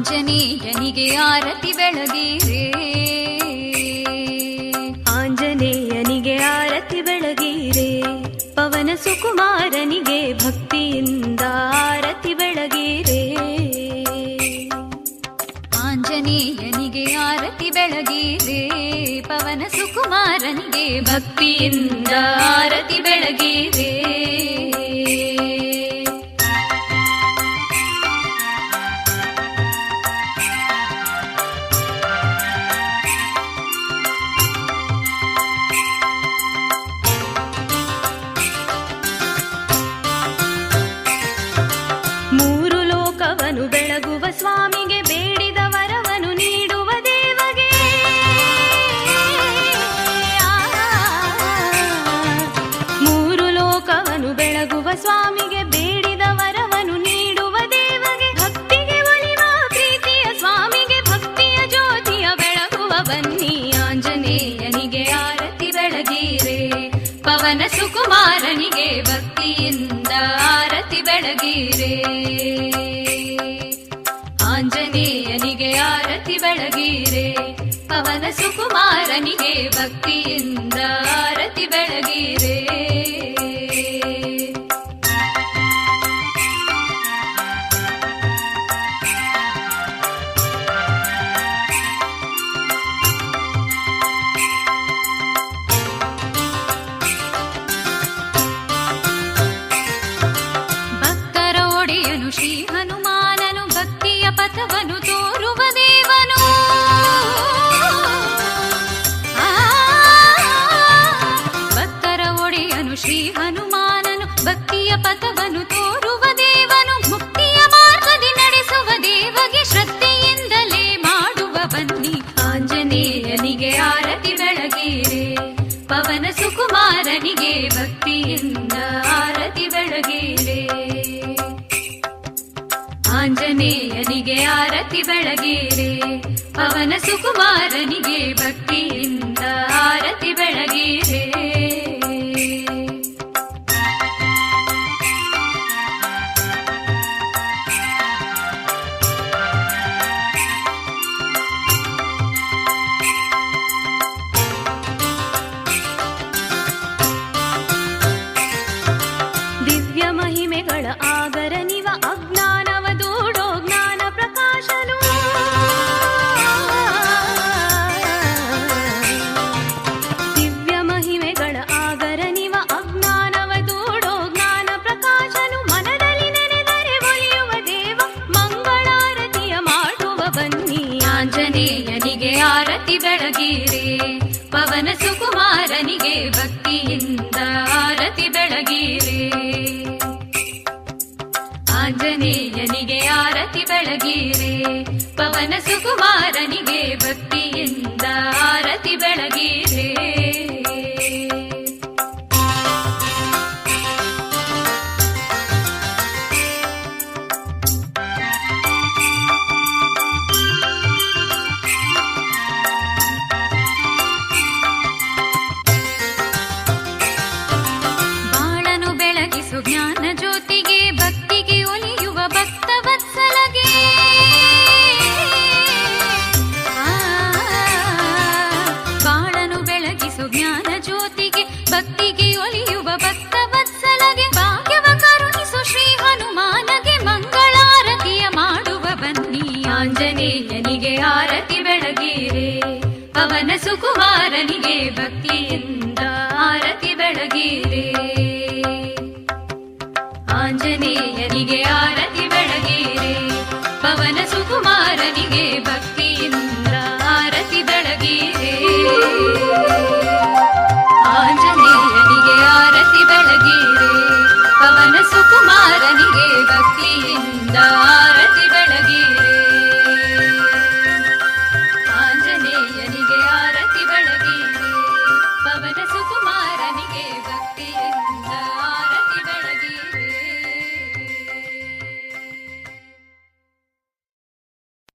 ಆಂಜನೇಯನಿಗೆ ಆರತಿ ಬೆಳಗಿರೆ, ಆಂಜನೇಯನಿಗೆ ಆರತಿ ಬೆಳಗಿರೆ, ಪವನ ಸುಕುಮಾರನಿಗೆ ಭಕ್ತಿಯಿಂದ ಆರತಿ ಬೆಳಗಿರೆ. ಆಂಜನೇಯನಿಗೆ ಆರತಿ ಬೆಳಗಿರೆ, ಪವನ ಸುಕುಮಾರನಿಗೆ ಭಕ್ತಿಯಿಂದ ಆರತಿ ಬೆಳಗಿರೆ. ಮೂರು ಲೋಕವನು ಬೆಳಗುವ ಸ್ವಾಮಿಗೆ, ಬೇಡಿದ ವರವನು ನೀಡುವ ದೇವಗೆ. ಮೂರು ಲೋಕವನು ಬೆಳಗುವ ಸ್ವಾಮಿಗೆ, ಬೇಡಿದ ವರವನು ನೀಡುವ ದೇವಗೆ. ಭಕ್ತಿಗೆ ಒಲಿವ ಪ್ರೀತಿಯ ಸ್ವಾಮಿಗೆ, ಭಕ್ತಿಯ ಜ್ಯೋತಿಯ ಬೆಳಗುವ ಬನ್ನಿ. ಆಂಜನೇಯನಿಗೆ ಆರತಿ ಬೆಳಗಿರೆ, ಪವನ ಸುಕುಮಾರನಿಗೆ ಭಕ್ತಿಯಿಂದ ಆರತಿ ಬೆಳಗಿರೆ. ಆಂಜನೇಯನಿಗೆ ಆರತಿ ಬೆಳಗಿರೆ, ಪವನ ಸುಕುಮಾರನಿಗೆ ಭಕ್ತಿಯಿಂದ ಆರತಿ ಬೆಳಗಿರೆ. ಭಕ್ತರ ಒಡೆಯನು ಶ್ರೀ ಹನುಮಾನನು, ಭಕ್ತಿಯ ಪಥವನ್ನು ತೋರುವ ದೇವನು. ಭಕ್ತರ ಒಡೆಯನು ಶ್ರೀ ಹನುಮಾನನು, ಭಕ್ತಿಯ ಪಥವನ್ನು ತೋರುವ ದೇವನು. ಮುಕ್ತಿಯ ಮಾರ್ಗದಿ ನಡೆಸುವ ದೇವಗೆ, ಶ್ರದ್ಧೆಯಿಂದಲೇ ಮಾಡುವ ಬನ್ನಿ. ಆಂಜನೇಯನಿಗೆ ಆರತಿ ಬೆಳಗಿರೆ, ಪವನ ಸುಕುಮಾರನಿಗೆ ಭಕ್ತಿಯಿಂದ ಆರತಿ ಬೆಳಗಿರೆ. ಆಂಜನೇಯನಿಗೆ ಆರತಿ ಬೆಳಗಿರೆ, ಪವನ ಸುಕುಮಾರನಿಗೆ ಭಕ್ತಿಯಿಂದ ಆರತಿ ಬೆಳಗಿರೆ. ದಿವ್ಯ ಮಹಿಮೆಗಳ ಆಗರ ನಿವ, ಅಜ್ಞಾನವ ದೂಡೋ ಜ್ಞಾನ ಪ್ರಕಾಶನು. ದಿವ್ಯ ಮಹಿಮೆಗಳ ಆಗರ ನಿವ, ಅಜ್ಞಾನವ ದೂಡೋ ಜ್ಞಾನ ಪ್ರಕಾಶನು. ಮನದಲ್ಲಿ ನೆನೆದರೆ ಒಲಿಯುವ ದೇವ, ಮಂಗಳಾರತಿಯ ಮಾಡುವ ಬನ್ನಿ. ಆಂಜನೇಯನಿಗೆ ಆರತಿ ಬೆಳಗಿರೆ, ಪವನ ಸುಕುಮಾರನಿಗೆ ಭಕ್ತಿಯಿಂದ ಆರತಿ ಬೆಳಗಿರೆ. ಆಂಜನೇಯನಿಗೆ ಆರತಿ ಬೆಳಗಿರೆ, ಪವನ ಸುಕುಮಾರನಿಗೆ ಭಕ್ತಿಯಿಂದ ಆರತಿ ಬೆಳಗಿರೆ. ಬಾಳನು ಬೆಳಗಿಸು ಜ್ಞಾನ ಜ್ಯೋತಿಗೆ, ಭಕ್ತಿಗೆ ಒಲಿಯುವ ಭಕ್ತ ವತ್ಸಲಗೆ. ಬಾಳನು ಬೆಳಗಿಸು ಜ್ಞಾನ ಜ್ಯೋತಿಗೆ, ಭಕ್ತಿಗೆ ಒಲಿಯುವ ಭಕ್ತ ವತ್ಸಲಗೆ. ಭಾಗ್ಯವ ಕರುಣಿಸು ಶ್ರೀ ಹನುಮಾನಗೆ, ಮಂಗಳಾರತಿಯ ಮಾಡುವ ಬನ್ನಿ. ಆಂಜನೇಯನಿಗೆ ಆರತಿ ಬೆಳಗಿರೆ, ಪವನ ಸುಕುಮಾರನಿಗೆ ಭಕ್ತಿಯಿಂದ ಆರತಿ ಬೆಳಗಿರೆ.